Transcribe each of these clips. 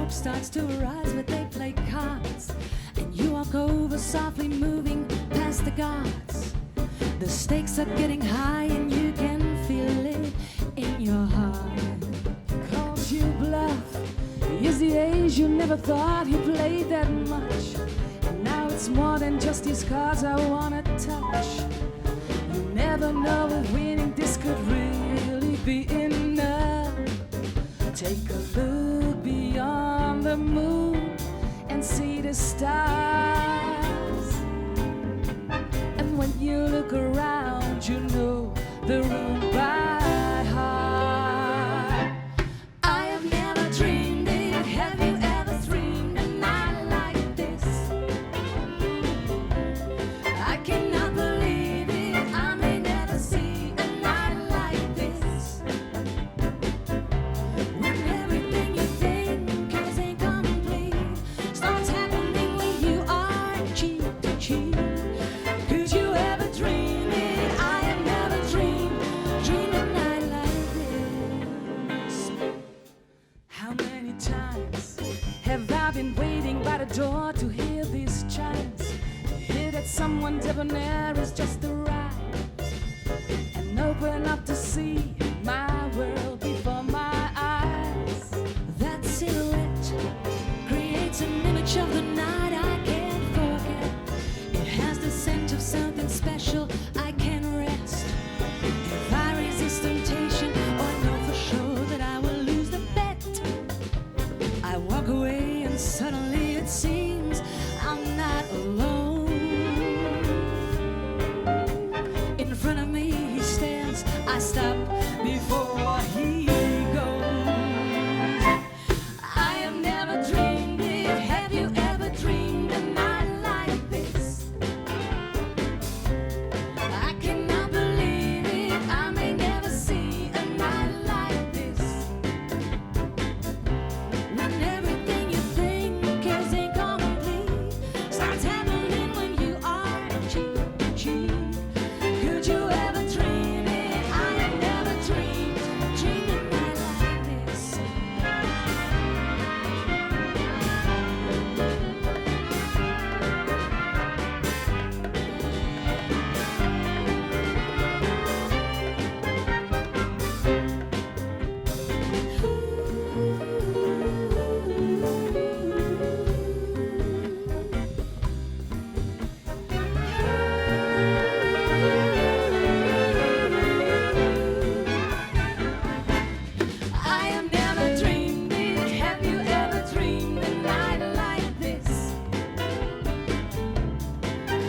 Starts to rise, but they play cards, and you walk over softly, moving past the guards. The stakes are getting high, and you can feel it in your heart. Calls you bluff, is the age you never thought he played that much. And now it's more than just these cards I wanna touch. You never know if winning this could really be enough. Take a look beyond the moon and see the stars. And when you look around, you know the room by heart. I have never dreamed it. Have you ever dreamed a night like this? I cannot believe it. I may never see a night like this. When everything you think is incomplete starts happening when you are cheek to cheek. Could you ever dream it? I have never dreamed a night like this. How many times have I been waiting by the door to hear these chimes? To hear that someone debonair is just arrived and open up to see my world before my eyes. That silhouette creates an image of the night I can't forget. It has the scent of something special. I can rest if I resist temptation or know for sure that I will lose the bet. I walk away and suddenly it seems I'm not alone. In front of me he stands, I stop before he goes. I have never dreamed it. Have you ever dreamed a night like this? I cannot believe it. I may never see a night like this. When everything you think is incomplete starts happening when you are cheek to cheek. Could you ever dream it? I have never dreamed a night like this. I have never dreamed it. Have you ever dreamed a night like this?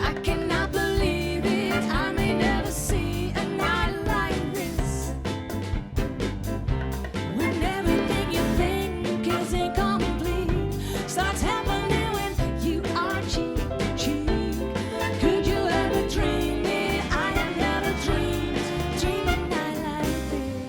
I cannot believe it. I may never see a night like this. When everything you think is incomplete starts happening when you are cheek to cheek. Could you ever dream it? I have never dreamed a night like this.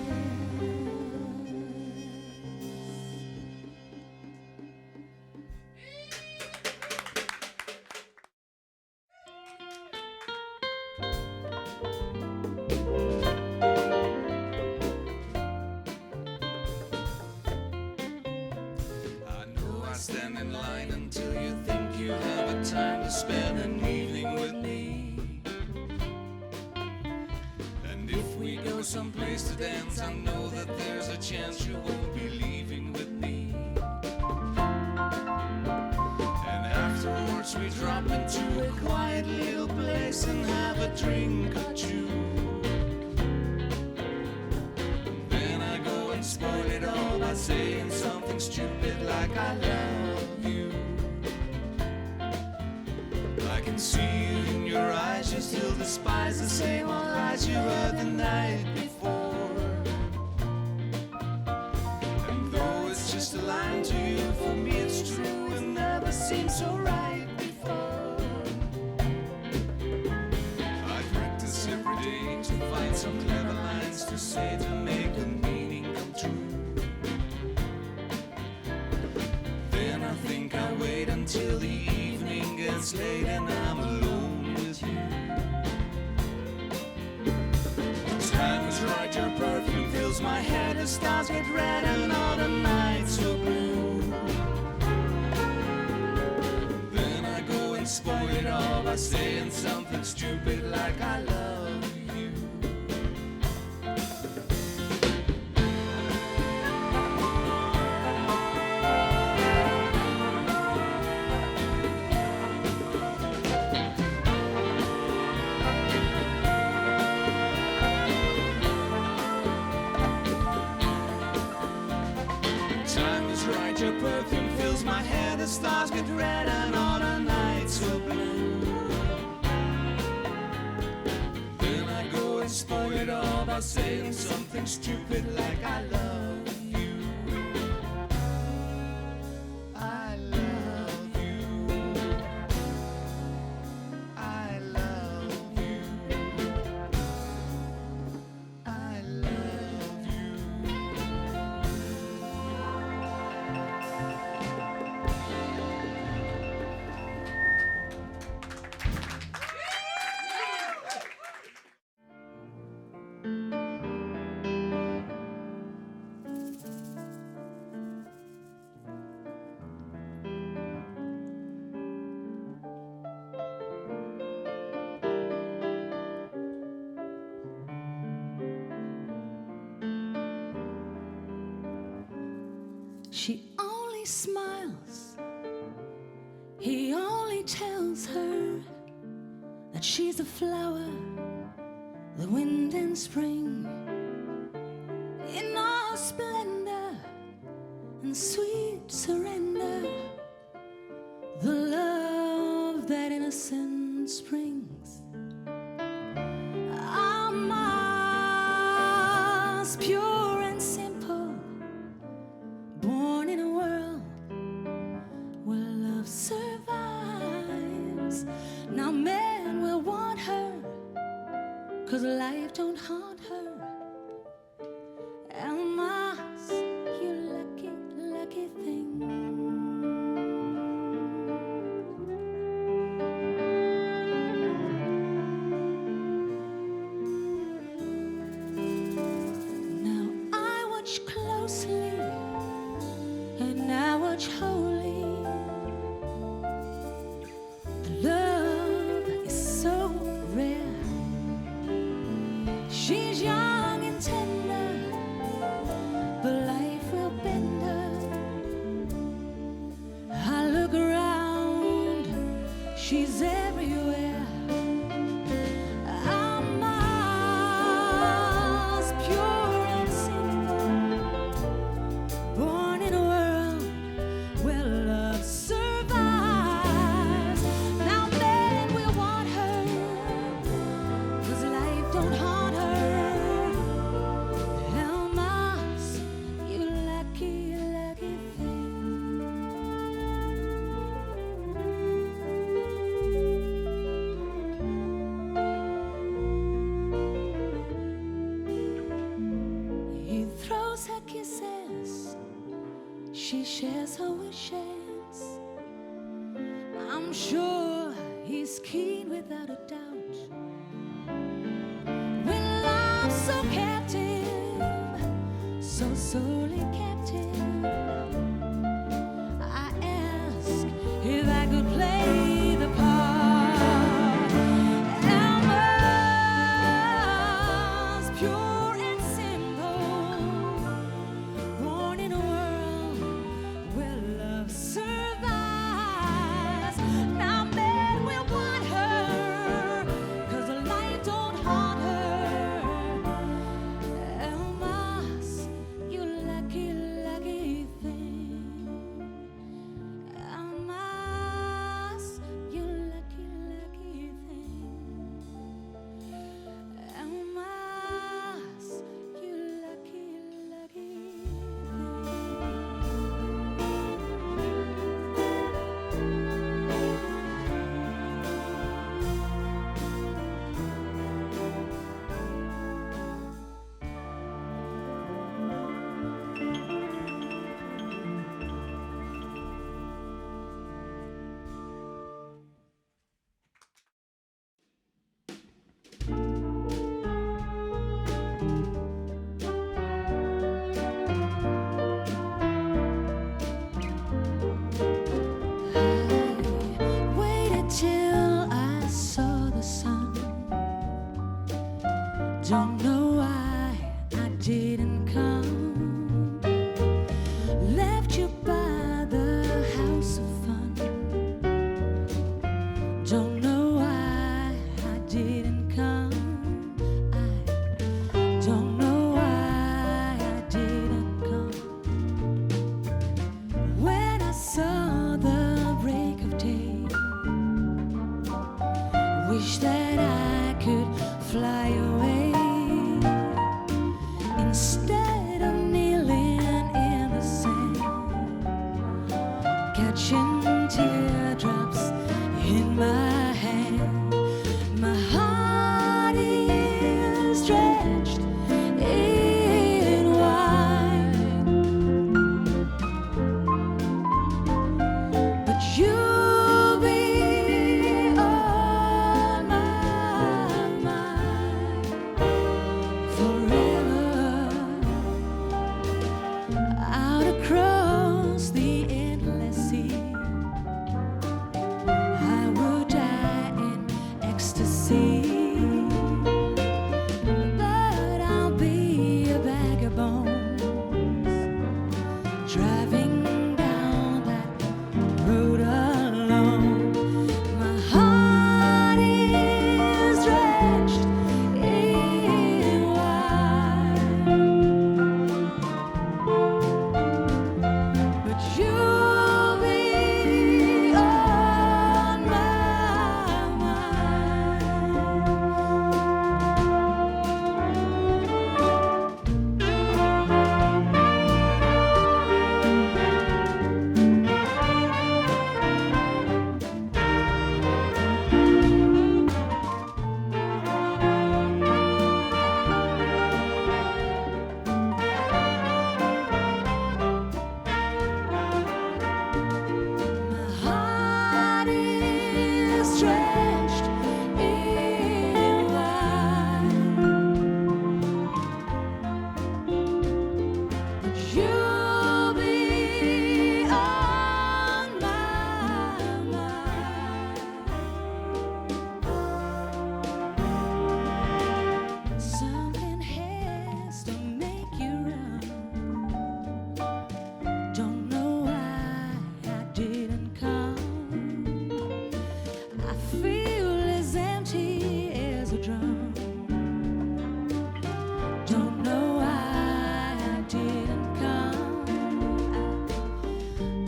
I know I stand in line until you think you have a time to spend an evening with me. And if we go someplace to dance, I know that there's a chance you won't be leaving with me. And afterwards we drop into a quiet little place and have a drink or two. Then I go and spoil it all by saying something stupid like I love you. see you in your eyes. You still despise the same old lies you heard the night before. And though it's just a line to you, for me it's true. It never seemed so right before. I practice every day to find some clever lines to say to make the meaning come true. Then I think I wait until the evening gets late and I'm alone with you. Time is right, your perfume fills my head. The stars get red and all the nights so blue. Then I go and spoil it all by saying something stupid like I love you. Time is right, your perfume fills my head. The stars get red and all the nights so blue. Then I go and spoil it all by saying something stupid like I love you. I love you. I love you. I love you. She only smiles. He only tells her that she's a flower, the wind and spring, in all splendor and sweet surrender, the love that innocence brings. Almost pure and simple, born in a world where love survives. Now men will want her, 'cause life don't haunt her. Almas, you lucky, lucky thing. Now I watch closely and I watch wholly. The love is so rare. She's young and tender, but life will bend her. I look around, she's everywhere. Almost pure and simple, born in a world where love survives. Now men will want her, 'cause life don't haunt her. Almas, you lucky, lucky thing. He throws her kisses, she shares her wishes. I'm sure he's keen without a doubt. When love's so captive, so sorely captive, I ask if I could play the part. Almost pure and simple, born in a world where love survives. Now men will want her, 'cause the light don't haunt her. Almas, you lucky, lucky thing. Almas,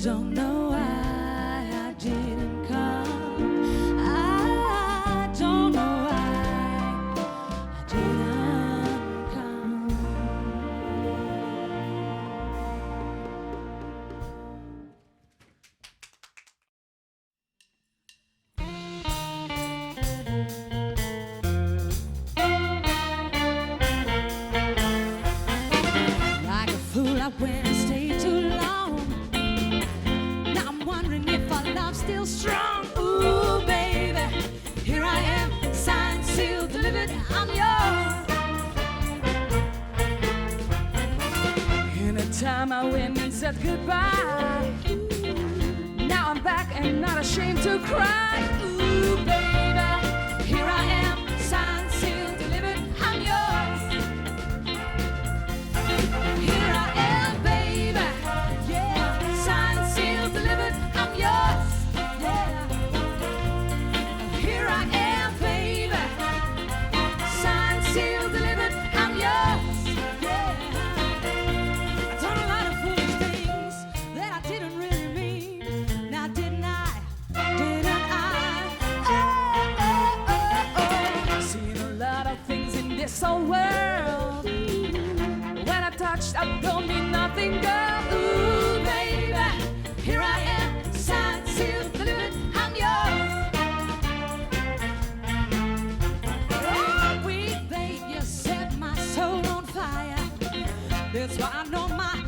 don't know why I didn't come. I don't know why I didn't come. Like a fool, I went and stayed too long. Now I'm wondering if our love's still strong. Ooh, baby, here I am, signed, sealed, delivered, I'm yours. In a time I went and said goodbye. Now I'm back and not ashamed to cry. Ooh, baby, here I am, signed, sealed, delivered, I'm yours. Here I am, baby, yeah, signed, sealed, delivered, I'm yours, yeah. Here I am, baby, signed, sealed, delivered, I'm yours, yeah. I've done a lot of foolish things that I didn't really mean. Now didn't I? Didn't I? Oh, oh, oh, oh. Seen a lot of things in this old world. When I touched, I don't mean nothing, girl. Ooh, baby, here I am, signed, sealed, delivered, I'm yours. Oh, sweet babe, you set my soul on fire. That's why I know my